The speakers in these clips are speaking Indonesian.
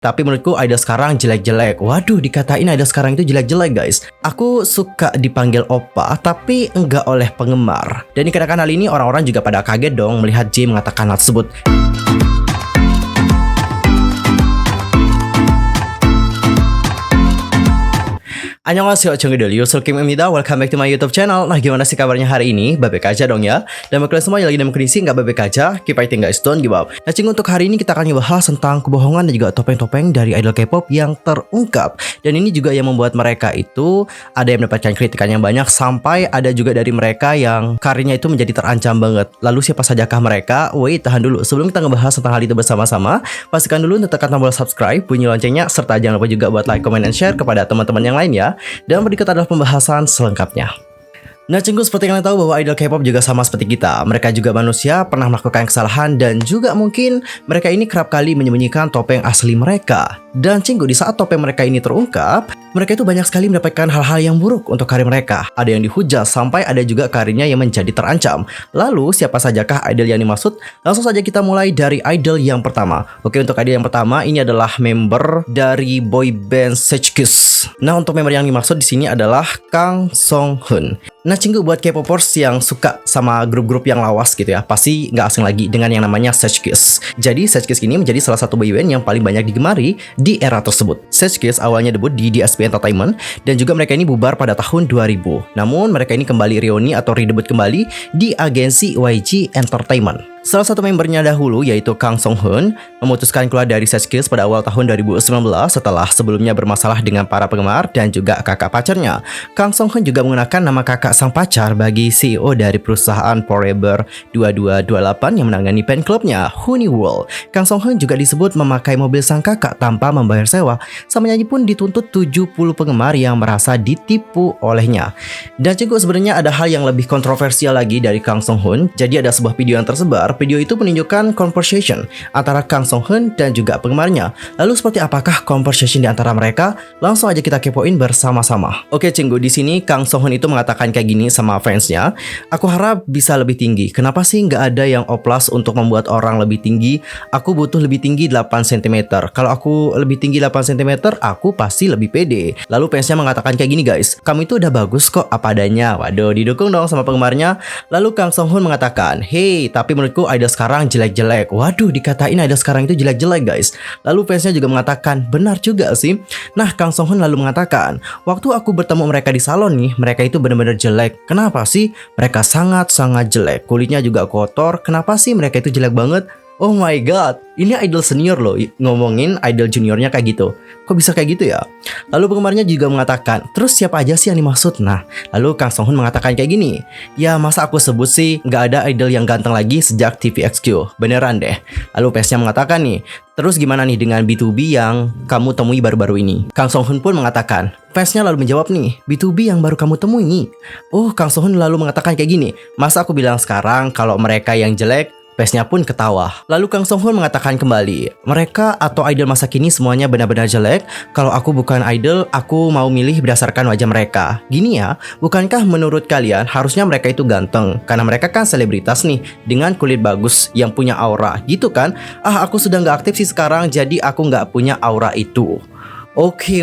Tapi menurutku idol sekarang jelek-jelek. Waduh, dikatain idol sekarang itu jelek-jelek guys. Aku suka dipanggil Oppa, tapi enggak oleh penggemar. Dan dikarenakan hal ini orang-orang juga pada kaget dong melihat J mengatakan hal tersebut. Annyeonghaseyo, Chonggedol, Kim, welcome back to my YouTube channel. Nah, gimana sih kabarnya hari ini? Baik aja dong ya. Dan bagi kalian semua yang lagi dalam kondisi nggak baik aja, keep fighting guys, don't give up. Nah, untuk hari ini kita akan ngebahas tentang kebohongan dan juga topeng-topeng dari idol K-pop yang terungkap. Dan ini juga yang membuat mereka itu ada yang mendapatkan kritikan yang banyak, sampai ada juga dari mereka yang karirnya itu menjadi terancam banget. Lalu siapa sajakah mereka? Wait, tahan dulu. Sebelum kita ngebahas tentang hal itu bersama-sama, pastikan dulu untuk tekan tombol subscribe, bunyi loncengnya, serta jangan lupa juga buat like, comment, and share kepada teman-teman yang lain ya. Dan berikut adalah pembahasan selengkapnya. Nah, seperti yang kalian tahu bahwa idol K-pop juga sama seperti kita. Mereka juga manusia, pernah melakukan kesalahan, dan juga mungkin mereka ini kerap kali menyembunyikan topeng asli mereka. Dan di saat topeng mereka ini terungkap, mereka itu banyak sekali mendapatkan hal-hal yang buruk untuk karir mereka. Ada yang dihujat, sampai ada juga karirnya yang menjadi terancam. Lalu, siapa sajakah idol yang dimaksud? Langsung saja kita mulai dari idol yang pertama. Oke, untuk idol yang pertama, ini adalah member dari boy band SECHKIZ. Nah, untuk member yang dimaksud di sini adalah Kang Song-hoon. Nah, buat K-popers yang suka sama grup-grup yang lawas gitu ya, pasti nggak asing lagi dengan yang namanya SECHKIZ. Jadi, SECHKIZ ini menjadi salah satu boyband yang paling banyak digemari di era tersebut. SECHKIZ awalnya debut di DSP Entertainment, dan juga mereka ini bubar pada tahun 2000. Namun, mereka ini kembali reuni atau redebut kembali di agensi YG Entertainment. Salah satu membernya dahulu, yaitu Kang Song-hoon, memutuskan keluar dari SECHKIZ pada awal tahun 2019 setelah sebelumnya bermasalah dengan para penggemar dan juga kakak pacarnya. Kang Song-hoon juga menggunakan nama kakak sang pacar bagi CEO dari perusahaan Forever 2228 yang menangani fan clubnya, Honeyworld. Kang Song-hoon juga disebut memakai mobil sang kakak tanpa membayar sewa. Sang penyanyi pun dituntut 70 penggemar yang merasa ditipu olehnya. Dan sebenarnya ada hal yang lebih kontroversial lagi dari Kang Song-hoon. Jadi ada sebuah video yang tersebar. Video itu menunjukkan conversation antara Kang Song-hoon dan juga penggemarnya. Lalu seperti apakah conversation di antara mereka? Langsung aja kita kepoin bersama-sama. Oke, di sini Kang Song-hoon itu mengatakan kayak gini sama fansnya. Aku harap bisa lebih tinggi. Kenapa sih nggak ada yang oplas untuk membuat orang lebih tinggi? Aku butuh lebih tinggi 8 cm. Kalau aku lebih tinggi 8 cm, aku pasti lebih pede. Lalu fansnya mengatakan kayak gini guys, kamu itu udah bagus kok apa adanya. Waduh, didukung dong sama penggemarnya. Lalu Kang Song-hoon mengatakan, hey, tapi menurutku idol sekarang jelek-jelek. Waduh, dikatain idol sekarang itu jelek-jelek guys. Lalu fansnya juga mengatakan, benar juga sih. Nah, Kang Song-hoon lalu mengatakan, waktu aku bertemu mereka di salon nih, mereka itu benar-benar jelek. Kenapa sih? Mereka sangat-sangat jelek. Kulitnya juga kotor. Kenapa sih mereka itu jelek banget? Oh my god, ini idol senior loh ngomongin idol juniornya kayak gitu. Kok bisa kayak gitu ya? Lalu penggemarnya juga mengatakan, terus siapa aja sih yang dimaksud? Nah, lalu Kang Song-hoon mengatakan kayak gini, ya masa aku sebut sih nggak ada idol yang ganteng lagi sejak TVXQ. Beneran deh. Lalu fansnya mengatakan nih, terus gimana nih dengan B2B yang kamu temui baru-baru ini? Kang Song-hoon pun mengatakan, fansnya lalu menjawab nih, B2B yang baru kamu temui nih. Oh, Kang Song-hoon lalu mengatakan kayak gini, masa aku bilang sekarang kalau mereka yang jelek? Fansnya pun ketawa. Lalu Kang Song-hoon mengatakan kembali, mereka atau idol masa kini semuanya benar-benar jelek. Kalau aku bukan idol, aku mau milih berdasarkan wajah mereka. Gini ya, bukankah menurut kalian harusnya mereka itu ganteng? Karena mereka kan selebritas nih, dengan kulit bagus, yang punya aura, gitu kan? Ah, aku sudah nggak aktif sih sekarang, jadi aku nggak punya aura itu. Oke.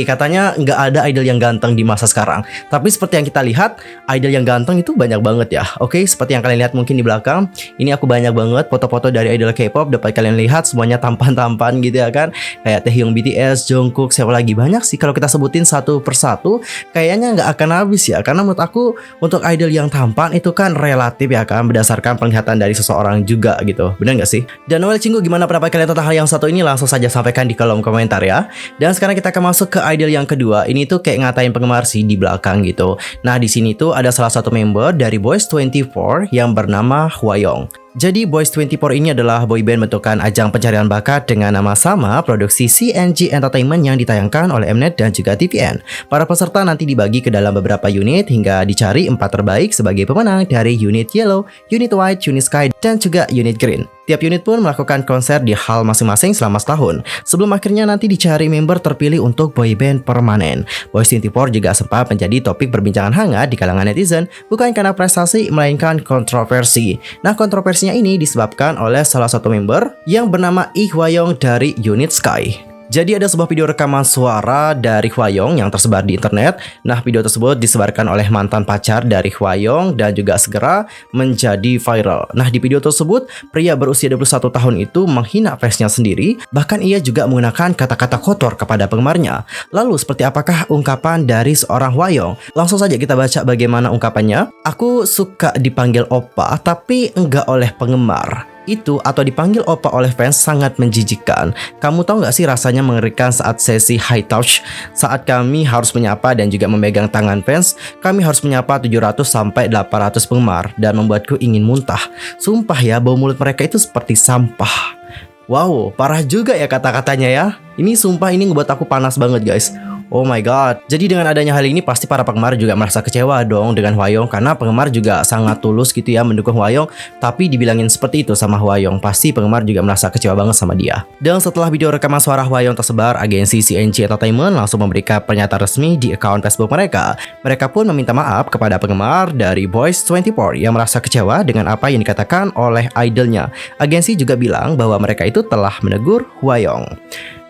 Katanya nggak ada idol yang ganteng di masa sekarang. Tapi seperti yang kita lihat, idol yang ganteng itu banyak banget ya. Oke, seperti yang kalian lihat mungkin di belakang. Ini aku banyak banget foto-foto dari idol K-pop. Dapat kalian lihat semuanya tampan-tampan gitu ya kan. Kayak Taehyung BTS, Jungkook, siapa lagi. Banyak sih kalau kita sebutin satu persatu. Kayaknya nggak akan habis ya. Karena menurut aku untuk idol yang tampan itu kan relatif ya kan. Berdasarkan penglihatan dari seseorang juga gitu. Benar nggak sih? Dan gimana pendapat kalian tentang hal yang satu ini? Langsung saja sampaikan di kolom komentar ya. Dan sekarang kita akan masuk ke idol yang kedua. Ini tuh kayak ngatain penggemar sih di belakang gitu. Nah, di sini tuh ada salah satu member dari Boys24 yang bernama Hwayoung. Jadi Boys24 ini adalah boyband bentukan ajang pencarian bakat dengan nama sama produksi CNG Entertainment yang ditayangkan oleh Mnet dan juga TVN. Para peserta nanti dibagi ke dalam beberapa unit hingga dicari 4 terbaik sebagai pemenang dari unit Yellow, unit White, unit Sky, dan juga unit Green. Tiap unit pun melakukan konser di hall masing-masing selama setahun, sebelum akhirnya nanti dicari member terpilih untuk boyband permanen. Boys24 juga sempat menjadi topik perbincangan hangat di kalangan netizen, bukan karena prestasi, melainkan kontroversi. Nah, kontroversinya ini disebabkan oleh salah satu member yang bernama Lee Hwa-young dari unit Sky. Jadi ada sebuah video rekaman suara dari Hwa-young yang tersebar di internet. Nah, video tersebut disebarkan oleh mantan pacar dari Hwa-young dan juga segera menjadi viral. Nah, di video tersebut, pria berusia 21 tahun itu menghina fansnya sendiri, bahkan ia juga menggunakan kata-kata kotor kepada penggemarnya. Lalu, seperti apakah ungkapan dari seorang Hwa-young? Langsung saja kita baca bagaimana ungkapannya. Aku suka dipanggil oppa, tapi enggak oleh penggemar. Itu atau dipanggil oppa oleh fans sangat menjijikkan. Kamu tahu nggak sih rasanya mengerikan saat sesi high touch? Saat kami harus menyapa dan juga memegang tangan fans, kami harus menyapa 700 sampai 800 penggemar dan membuatku ingin muntah. Sumpah ya, bau mulut mereka itu seperti sampah. Wow, parah juga ya kata-katanya ya. Ini sumpah ini ngebuat aku panas banget guys. Oh my god. Jadi dengan adanya hal ini pasti para penggemar juga merasa kecewa dong dengan Hwa-young, karena penggemar juga sangat tulus gitu ya mendukung Hwa-young, tapi dibilangin seperti itu sama Hwa-young, pasti penggemar juga merasa kecewa banget sama dia. Dan setelah video rekaman suara Hwa-young tersebar, agensi CNG Entertainment langsung memberikan pernyataan resmi di akun Facebook mereka. Mereka pun meminta maaf kepada penggemar dari Boys24 yang merasa kecewa dengan apa yang dikatakan oleh idolnya. Agensi juga bilang bahwa mereka itu telah menegur Hwa-young.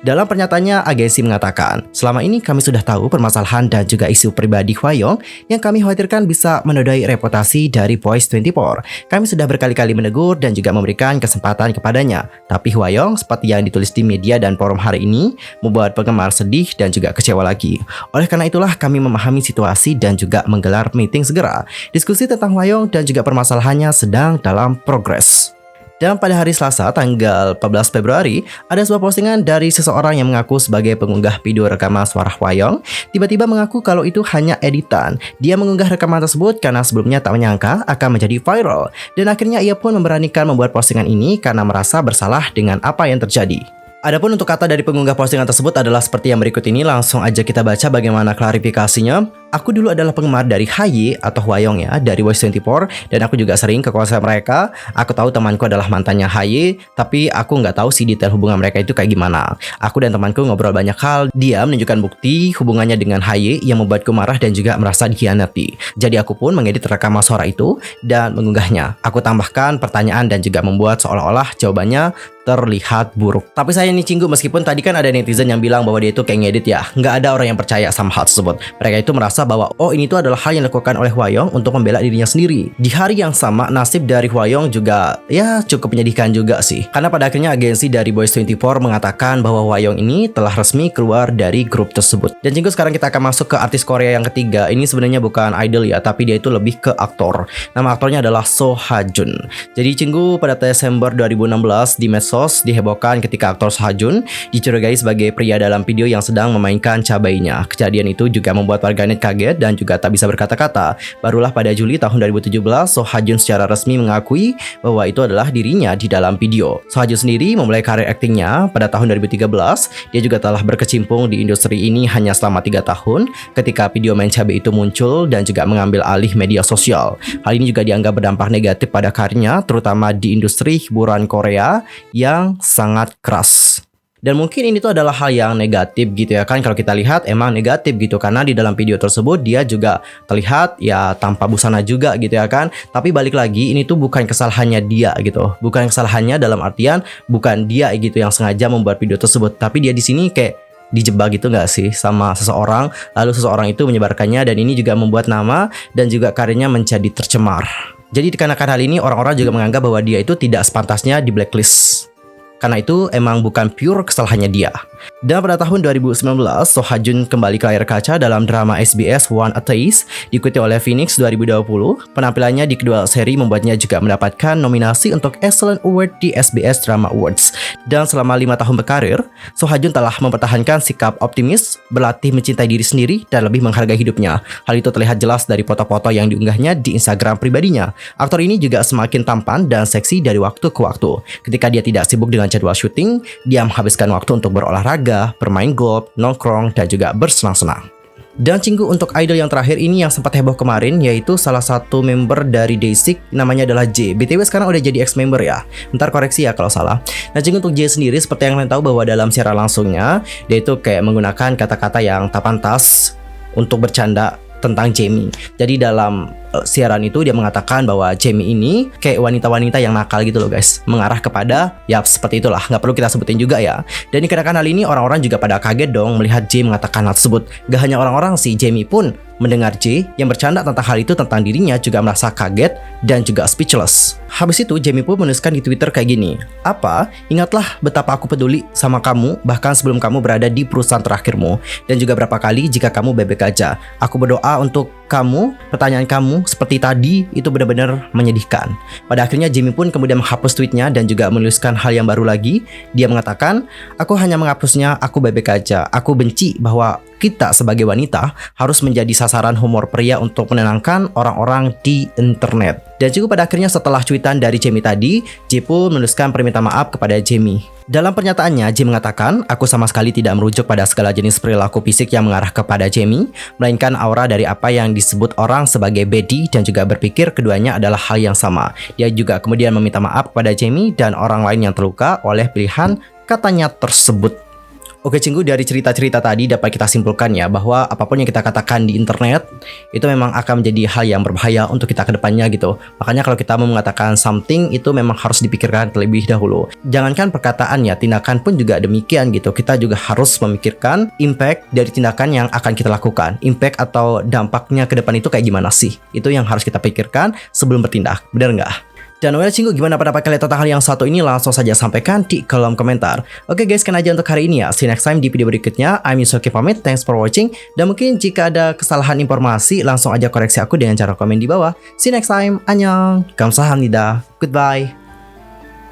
Dalam pernyataannya, agensi mengatakan, selama ini kami sudah tahu permasalahan dan juga isu pribadi Hwa-young yang kami khawatirkan bisa menodai reputasi dari Boys24. Kami sudah berkali-kali menegur dan juga memberikan kesempatan kepadanya. Tapi Hwa-young, seperti yang ditulis di media dan forum hari ini, membuat penggemar sedih dan juga kecewa lagi. Oleh karena itulah kami memahami situasi dan juga menggelar meeting segera. Diskusi tentang Hwa-young dan juga permasalahannya sedang dalam progres. Dan pada hari Selasa tanggal 14 Februari, ada sebuah postingan dari seseorang yang mengaku sebagai pengunggah video rekaman suara Hwa-young, tiba-tiba mengaku kalau itu hanya editan. Dia mengunggah rekaman tersebut karena sebelumnya tak menyangka akan menjadi viral. Dan akhirnya ia pun memberanikan membuat postingan ini karena merasa bersalah dengan apa yang terjadi. Adapun untuk kata dari pengunggah postingan tersebut adalah seperti yang berikut ini, langsung aja kita baca bagaimana klarifikasinya. Aku dulu adalah penggemar dari HY atau Hwa-young ya, dari Boys24, dan aku juga sering ke konser mereka. Aku tahu temanku adalah mantannya HY, tapi aku nggak tahu sih detail hubungan mereka itu kayak gimana. Aku dan temanku ngobrol banyak hal, dia menunjukkan bukti hubungannya dengan HY yang membuatku marah dan juga merasa dikhianati. Jadi aku pun mengedit rekaman suara itu dan mengunggahnya. Aku tambahkan pertanyaan dan juga membuat seolah-olah jawabannya terlihat buruk. Tapi saya nih cinggu, meskipun tadi kan ada netizen yang bilang bahwa dia itu kayak ngedit ya. Nggak ada orang yang percaya sama hal tersebut. Mereka itu merasa bahwa oh ini tuh adalah hal yang dilakukan oleh Hwa-young untuk membela dirinya sendiri. Di hari yang sama, nasib dari Hwa-young juga ya cukup menyedihkan juga sih. Karena pada akhirnya agensi dari Boys24 mengatakan bahwa Hwa-young ini telah resmi keluar dari grup tersebut. Dan cinggu, sekarang kita akan masuk ke artis Korea yang ketiga. Ini sebenarnya bukan idol ya, tapi dia itu lebih ke aktor. Nama aktornya adalah Seo Ha-jun. Jadi cinggu, pada Desember 2016 di medsos dihebohkan ketika aktor Seo Ha-jun dicurigai sebagai pria dalam video yang sedang memainkan cabainya. Kejadian itu juga membuat warganet kaget dan juga tak bisa berkata-kata. Barulah pada Juli tahun 2017, Seo Ha-jun secara resmi mengakui bahwa itu adalah dirinya di dalam video. Seo Ha-jun sendiri memulai karir aktingnya pada tahun 2013. Dia juga telah berkecimpung di industri ini hanya selama 3 tahun ketika video main cabai itu muncul dan juga mengambil alih media sosial. Hal ini juga dianggap berdampak negatif pada karirnya, terutama di industri hiburan Korea yang sangat keras. Dan mungkin ini tuh adalah hal yang negatif gitu ya kan, kalau kita lihat emang negatif gitu, karena di dalam video tersebut dia juga terlihat ya tanpa busana juga gitu ya kan. Tapi balik lagi, ini tuh bukan kesalahannya dia gitu, bukan kesalahannya dalam artian bukan dia gitu yang sengaja membuat video tersebut, tapi dia di sini kayak dijebak gitu nggak sih sama seseorang, lalu seseorang itu menyebarkannya, dan ini juga membuat nama dan juga karirnya menjadi tercemar. Jadi dikarenakan hal ini, orang-orang juga menganggap bahwa dia itu tidak sepantasnya di blacklist. Karena itu emang bukan pure kesalahannya dia. Dan pada tahun 2019, Seo Ha-jun kembali ke layar kaca dalam drama SBS One Atheist, diikuti oleh Phoenix 2020. Penampilannya di kedua seri membuatnya juga mendapatkan nominasi untuk Excellent Award di SBS Drama Awards. Dan selama 5 tahun berkarir, Seo Ha-jun telah mempertahankan sikap optimis, berlatih mencintai diri sendiri, dan lebih menghargai hidupnya. Hal itu terlihat jelas dari foto-foto yang diunggahnya di Instagram pribadinya. Aktor ini juga semakin tampan dan seksi dari waktu ke waktu. Ketika dia tidak sibuk dengan jadwal syuting, dia menghabiskan waktu untuk berolahraga, bermain golf, nongkrong, dan juga bersenang-senang. Dan Cinggu, untuk idol yang terakhir ini yang sempat heboh kemarin, yaitu salah satu member dari Day6 namanya adalah J. BTW sekarang udah jadi ex-member ya. Bentar koreksi ya kalau salah. Nah Cinggu, untuk J sendiri seperti yang kalian tahu bahwa dalam siaran langsungnya dia itu kayak menggunakan kata-kata yang tak pantas untuk bercanda tentang Jamie. Jadi dalam siaran itu dia mengatakan bahwa Jamie ini kayak wanita-wanita yang nakal gitu loh guys, mengarah kepada ya seperti itulah, nggak perlu kita sebutin juga ya. Dan dikarenakan hal ini orang-orang juga pada kaget dong melihat J mengatakan hal tersebut. Gak hanya orang-orang sih, Jamie pun mendengar J yang bercanda tentang hal itu tentang dirinya juga merasa kaget dan juga speechless. Habis itu Jamie pun menuliskan di Twitter kayak gini, "Apa? Ingatlah betapa aku peduli sama kamu bahkan sebelum kamu berada di perusahaan terakhirmu, dan juga berapa kali jika kamu baik-baik aja. Aku berdoa untuk kamu, pertanyaan kamu seperti tadi itu benar-benar menyedihkan." Pada akhirnya Jamie pun kemudian menghapus tweetnya dan juga menuliskan hal yang baru lagi. Dia mengatakan, "Aku hanya menghapusnya, aku baik-baik aja. Aku benci bahwa kita sebagai wanita harus menjadi sasaran humor pria untuk menenangkan orang-orang di internet." Dan juga pada akhirnya setelah cuitan dari Jamie tadi, J pun menuliskan permintaan maaf kepada Jamie. Dalam pernyataannya, J mengatakan, "Aku sama sekali tidak merujuk pada segala jenis perilaku fisik yang mengarah kepada Jamie, melainkan aura dari apa yang disebut orang sebagai baddie, dan juga berpikir keduanya adalah hal yang sama." Dia juga kemudian meminta maaf kepada Jamie dan orang lain yang terluka oleh pilihan katanya tersebut. Oke Cinggu, dari cerita-cerita tadi dapat kita simpulkan ya bahwa apapun yang kita katakan di internet itu memang akan menjadi hal yang berbahaya untuk kita ke depannya gitu. Makanya kalau kita mau mengatakan something itu memang harus dipikirkan terlebih dahulu. Jangankan perkataan ya, tindakan pun juga demikian gitu. Kita juga harus memikirkan impact dari tindakan yang akan kita lakukan. Impact atau dampaknya ke depan itu kayak gimana sih? Itu yang harus kita pikirkan sebelum bertindak. Benar nggak? Dan well Cinggu, gimana pendapat kalian tentang hal yang satu ini? Langsung saja sampaikan di kolom komentar. Oke guys, sekian aja untuk hari ini ya. See you next time di video berikutnya. I'm Yusoki pamit, thanks for watching. Dan mungkin jika ada kesalahan informasi, langsung aja koreksi aku dengan cara komen di bawah. See you next time, annyeong, 감사합니다, goodbye.